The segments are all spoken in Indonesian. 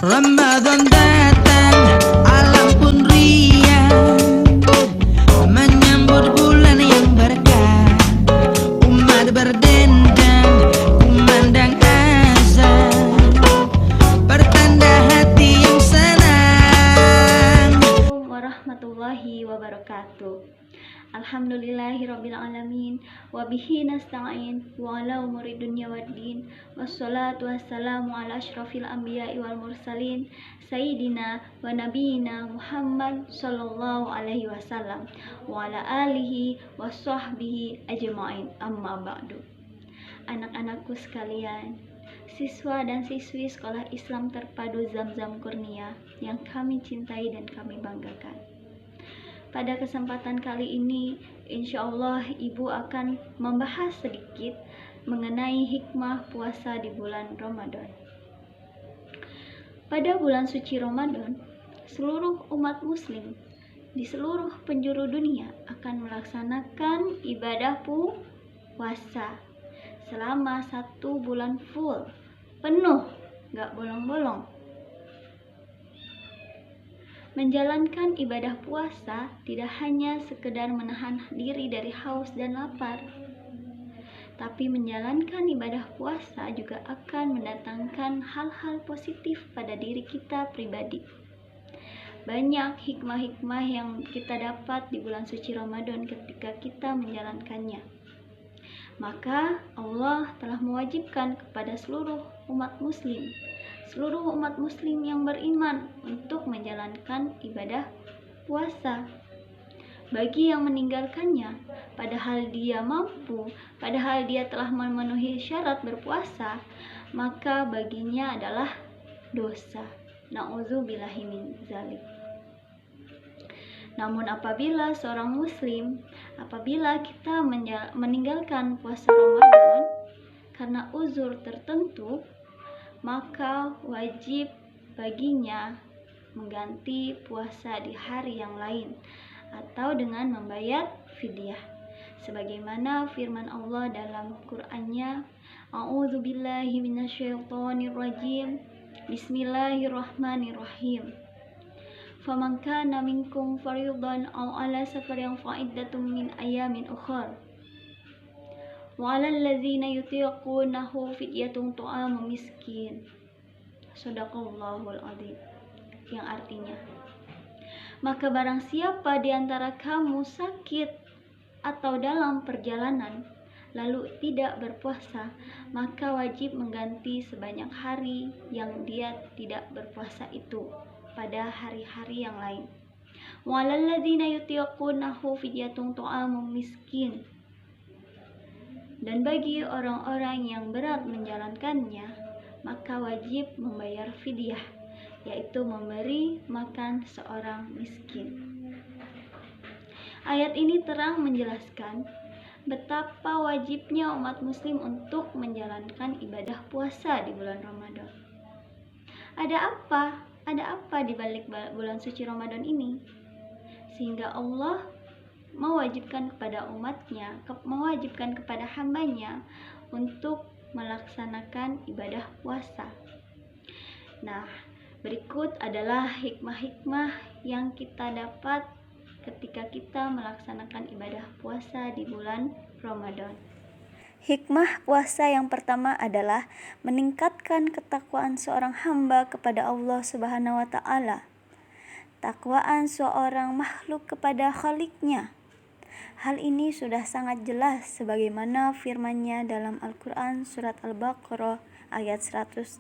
Ramadan datang, alam pun riang, menyambut bulan yang berkah. Umat berdendang, kumandang azan, pertanda hati yang senang. Warahmatullahi wabarakatuh. Alhamdulillahirabbil alamin wa bihi nasta'in wa ala umuri dunya waddin wassalatu wassalamu ala asyrafil anbiya'i wal mursalin sayyidina wa nabiyina Muhammad sallallahu alaihi wasallam wa ala alihi wa sahbihi ajma'in, amma ba'du. Anak-anakku sekalian, siswa dan siswi Sekolah Islam Terpadu Zamzam Kurnia yang kami cintai dan kami banggakan. Pada kesempatan kali ini, insya Allah Ibu akan membahas sedikit mengenai hikmah puasa di bulan Ramadan. Pada bulan suci Ramadan, seluruh umat muslim di seluruh penjuru dunia akan melaksanakan ibadah puasa selama 1 bulan full, penuh, gak bolong-bolong. Menjalankan ibadah puasa tidak hanya sekedar menahan diri dari haus dan lapar, tapi menjalankan ibadah puasa juga akan mendatangkan hal-hal positif pada diri kita pribadi. Banyak hikmah-hikmah yang kita dapat di bulan suci Ramadan ketika kita menjalankannya. Maka Allah telah mewajibkan kepada seluruh umat muslim yang beriman untuk menjalankan ibadah puasa. Bagi yang meninggalkannya, padahal dia mampu, padahal dia telah memenuhi syarat berpuasa, maka baginya adalah dosa. Na'udzubillahi min dzalik. Namun apabila seorang muslim, apabila kita meninggalkan puasa Ramadan karena uzur tertentu, maka wajib baginya mengganti puasa di hari yang lain atau dengan membayar fidyah. Sebagaimana firman Allah dalam Qur'annya, A'udzubillahi minasyaitonirrajim. Bismillahirrahmanirrahim. Faman kana minkum fariidan aw ala safarin fa'iddatun min ayamin ukhra. Wa 'alal ladzina yutiqunahu fidyatun ta'amu miskin. Shadaqallahul adzim. Yang artinya, maka barang siapa di antara kamu sakit atau dalam perjalanan lalu tidak berpuasa, maka wajib mengganti sebanyak hari yang dia tidak berpuasa itu pada hari-hari yang lain. Wa 'alal ladzina yutiqunahu fidyatun ta'amu miskin. Dan bagi orang-orang yang berat menjalankannya, maka wajib membayar fidyah, yaitu memberi makan seorang miskin. Ayat ini terang menjelaskan betapa wajibnya umat muslim untuk menjalankan ibadah puasa di bulan Ramadan. Ada apa di balik bulan suci Ramadan ini? Sehingga Allah mewajibkan kepada umatnya, mewajibkan kepada hambanya untuk melaksanakan ibadah puasa. Nah, berikut adalah hikmah-hikmah yang kita dapat ketika kita melaksanakan ibadah puasa di bulan Ramadan. Hikmah puasa yang pertama adalah meningkatkan ketakwaan seorang hamba kepada Allah Subhanahu wa Ta'ala. Takwaan seorang makhluk kepada Khalik-Nya. Hal ini sudah sangat jelas sebagaimana firman-Nya dalam Al-Quran surat Al-Baqarah ayat 183.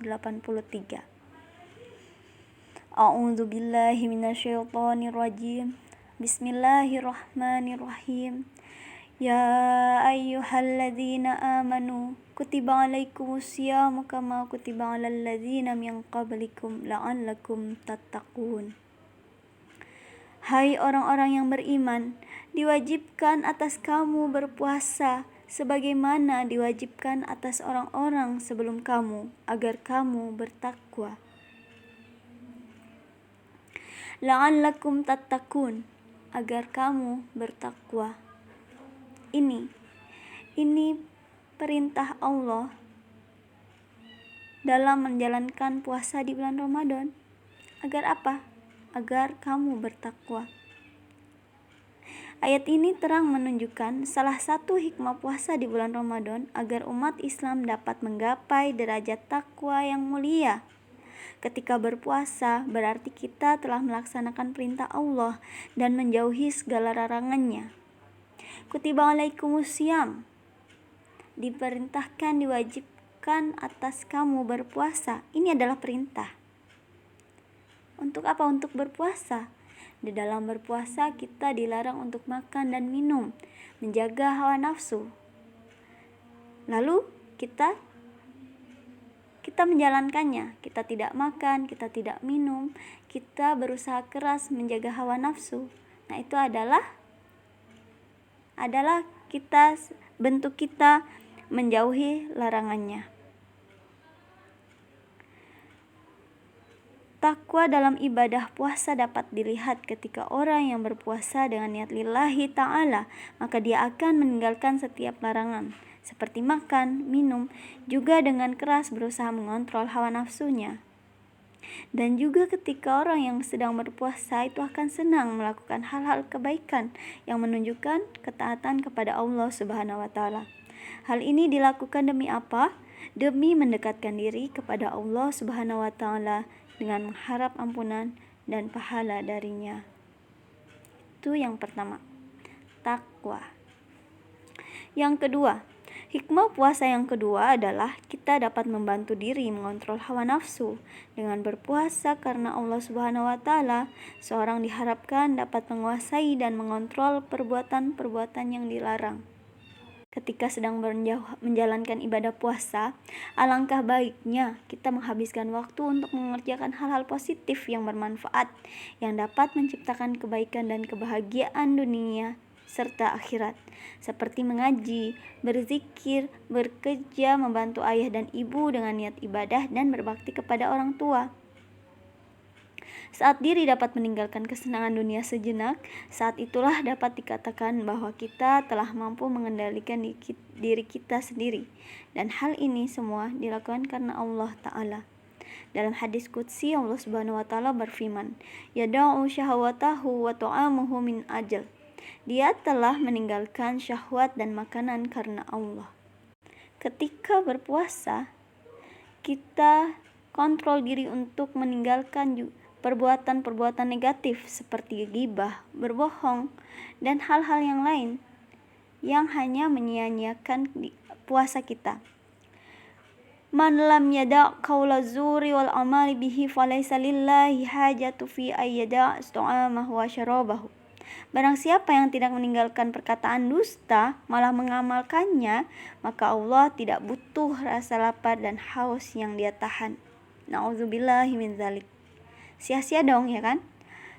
A'udzu billahi minasyaitonirrajim. Bismillahirrahmanirrahim. Ya ayyuhalladzina amanu kutiba alaikumusyamu kama kutiba alal ladzina min qablikum la'allakum tattaqun. Hai orang-orang yang beriman, diwajibkan atas kamu berpuasa sebagaimana diwajibkan atas orang-orang sebelum kamu agar kamu bertakwa. La'allakum tattaqun, agar kamu bertakwa. Ini perintah Allah dalam menjalankan puasa di bulan Ramadan. Agar apa? Agar kamu bertakwa. Ayat ini terang menunjukkan salah satu hikmah puasa di bulan Ramadan agar umat Islam dapat menggapai derajat takwa yang mulia. Ketika berpuasa, berarti kita telah melaksanakan perintah Allah dan menjauhi segala larangannya. Kutiba alaikumusiyam, diperintahkan, diwajibkan atas kamu berpuasa. Ini adalah perintah. Untuk apa? Untuk berpuasa. Di dalam berpuasa kita dilarang untuk makan dan minum, menjaga hawa nafsu. Lalu kita menjalankannya. Kita tidak makan, kita tidak minum, kita berusaha keras menjaga hawa nafsu. Nah, itu adalah bentuk kita menjauhi larangannya. Takwa dalam ibadah puasa dapat dilihat ketika orang yang berpuasa dengan niat lillahi ta'ala, maka dia akan meninggalkan setiap larangan, seperti makan, minum, juga dengan keras berusaha mengontrol hawa nafsunya. Dan juga ketika orang yang sedang berpuasa itu akan senang melakukan hal-hal kebaikan yang menunjukkan ketaatan kepada Allah Subhanahu wa Ta'ala. Hal ini dilakukan demi apa? Demi mendekatkan diri kepada Allah Subhanahu wa Ta'ala dengan mengharap ampunan dan pahala darinya. Itu yang pertama, takwa. Yang kedua, hikmah puasa yang kedua adalah kita dapat membantu diri mengontrol hawa nafsu. Dengan berpuasa karena Allah Subhanahu wa Ta'ala, seorang diharapkan dapat menguasai dan mengontrol perbuatan-perbuatan yang dilarang. Ketika sedang menjalankan ibadah puasa, alangkah baiknya kita menghabiskan waktu untuk mengerjakan hal-hal positif yang bermanfaat, yang dapat menciptakan kebaikan dan kebahagiaan dunia serta akhirat, seperti mengaji, berzikir, bekerja, membantu ayah dan ibu dengan niat ibadah, dan berbakti kepada orang tua. Saat diri dapat meninggalkan kesenangan dunia sejenak, saat itulah dapat dikatakan bahwa kita telah mampu mengendalikan diri kita sendiri. Dan hal ini semua dilakukan karena Allah Ta'ala. Dalam hadis qudsi, Allah Subhanahu wa Ta'ala berfirman, "Yada'u syahwatahu wa ta'amuhu min ajal." Dia telah meninggalkan syahwat dan makanan karena Allah. Ketika berpuasa, kita kontrol diri untuk meninggalkan perbuatan-perbuatan negatif seperti ghibah, berbohong, dan hal-hal yang lain yang hanya menyia-nyiakan puasa kita. Man lam yada' qawla zuri wal amali bihi falaysa lillahi hajatu fi ayyada' ta'amahu wa syarabahu. Barang siapa yang tidak meninggalkan perkataan dusta, malah mengamalkannya, maka Allah tidak butuh rasa lapar dan haus yang dia tahan. Na'udzubillahi min dzalik. Sia-sia dong, ya kan?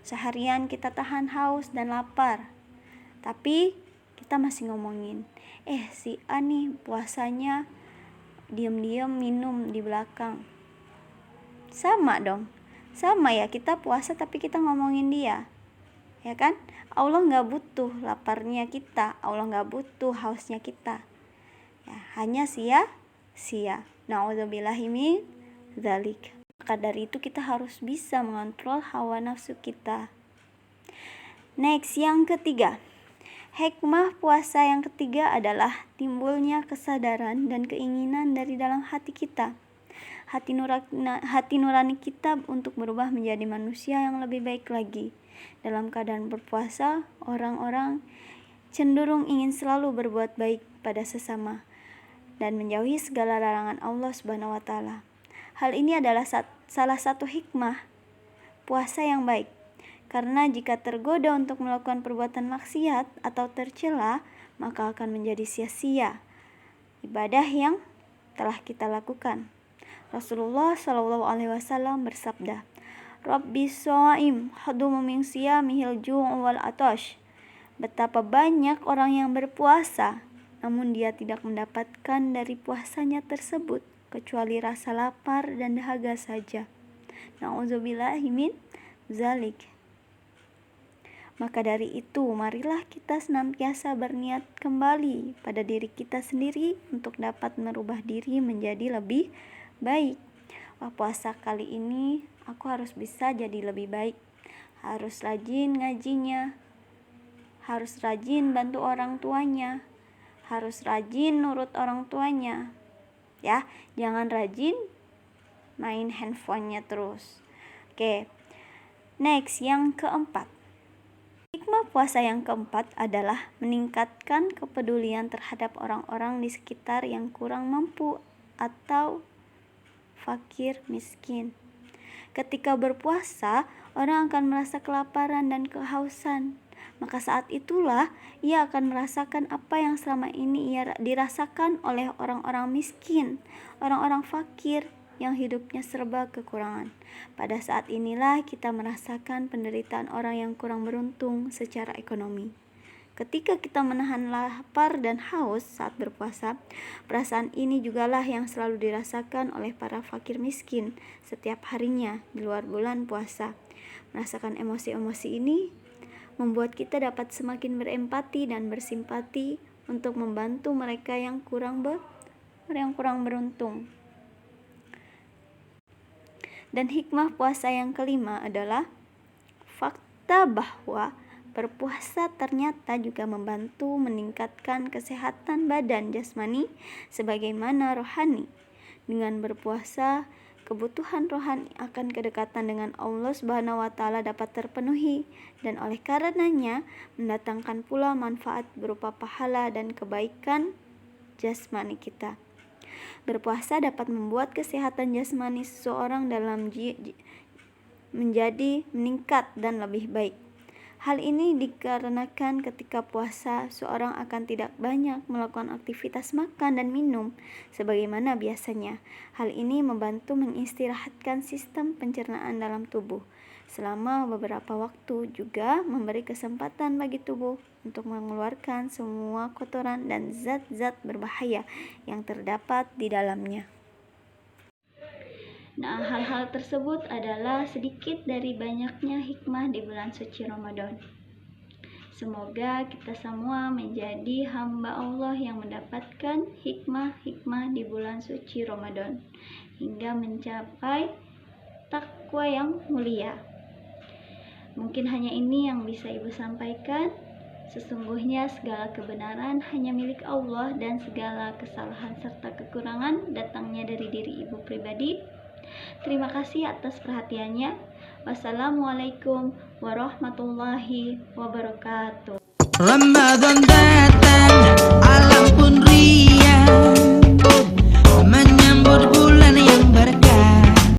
Seharian kita tahan haus dan lapar, tapi kita masih ngomongin, si A nih puasanya diam-diam minum di belakang. Sama dong, sama ya, kita puasa tapi kita ngomongin dia, ya kan? Allah gak butuh laparnya kita, Allah gak butuh hausnya kita, ya, hanya sia-sia. Na'udzubillahi min dzalik. Maka dari itu kita harus bisa mengontrol hawa nafsu kita. Next, yang ketiga, hikmah puasa yang ketiga adalah timbulnya kesadaran dan keinginan dari dalam hati kita. Hati nurani kita untuk berubah menjadi manusia yang lebih baik lagi. Dalam keadaan berpuasa, orang-orang cenderung ingin selalu berbuat baik pada sesama dan menjauhi segala larangan Allah Subhanahu wa Ta'ala. Hal ini adalah salah satu hikmah puasa yang baik, karena jika tergoda untuk melakukan perbuatan maksiat atau tercela, maka akan menjadi sia-sia ibadah yang telah kita lakukan. Rasulullah SAW bersabda, "Rabbi shaim hadumu min siyamihil ju' wal atash." Betapa banyak orang yang berpuasa, namun dia tidak mendapatkan dari puasanya tersebut kecuali rasa lapar dan dahaga saja. Na'udzubillahi min dzalik. Maka dari itu, marilah kita senantiasa berniat kembali pada diri kita sendiri untuk dapat merubah diri menjadi lebih baik. puasa kali ini aku harus bisa jadi lebih baik, harus rajin ngajinya, harus rajin bantu orang tuanya, harus rajin nurut orang tuanya. Ya, jangan rajin main handphonenya terus. Oke, next, yang keempat. Hikmah puasa yang keempat adalah meningkatkan kepedulian terhadap orang-orang di sekitar yang kurang mampu atau fakir miskin. Ketika berpuasa, orang akan merasa kelaparan dan kehausan. Maka saat itulah ia akan merasakan apa yang selama ini ia dirasakan oleh orang-orang miskin, orang-orang fakir yang hidupnya serba kekurangan. Pada saat inilah kita merasakan penderitaan orang yang kurang beruntung secara ekonomi. Ketika kita menahan lapar dan haus saat berpuasa, perasaan ini jugalah yang selalu dirasakan oleh para fakir miskin setiap harinya di luar bulan puasa. Merasakan emosi-emosi ini membuat kita dapat semakin berempati dan bersimpati untuk membantu mereka yang kurang beruntung. Dan hikmah puasa yang kelima adalah fakta bahwa berpuasa ternyata juga membantu meningkatkan kesehatan badan jasmani sebagaimana rohani. Dengan berpuasa, kebutuhan rohani akan kedekatan dengan Allah Subhanahu wa taala dapat terpenuhi dan oleh karenanya mendatangkan pula manfaat berupa pahala dan kebaikan jasmani kita. Berpuasa dapat membuat kesehatan jasmani seseorang menjadi meningkat dan lebih baik. Hal ini dikarenakan ketika puasa, seorang akan tidak banyak melakukan aktivitas makan dan minum sebagaimana biasanya. Hal ini membantu mengistirahatkan sistem pencernaan dalam tubuh. Selama beberapa waktu juga memberi kesempatan bagi tubuh untuk mengeluarkan semua kotoran dan zat-zat berbahaya yang terdapat di dalamnya. Nah, hal-hal tersebut adalah sedikit dari banyaknya hikmah di bulan suci Ramadan. Semoga kita semua menjadi hamba Allah yang mendapatkan hikmah-hikmah di bulan suci Ramadan hingga mencapai takwa yang mulia. Mungkin hanya ini yang bisa Ibu sampaikan. Sesungguhnya segala kebenaran hanya milik Allah dan segala kesalahan serta kekurangan datangnya dari diri Ibu pribadi. Terima kasih atas perhatiannya. Wassalamualaikum warahmatullahi wabarakatuh. Ramadan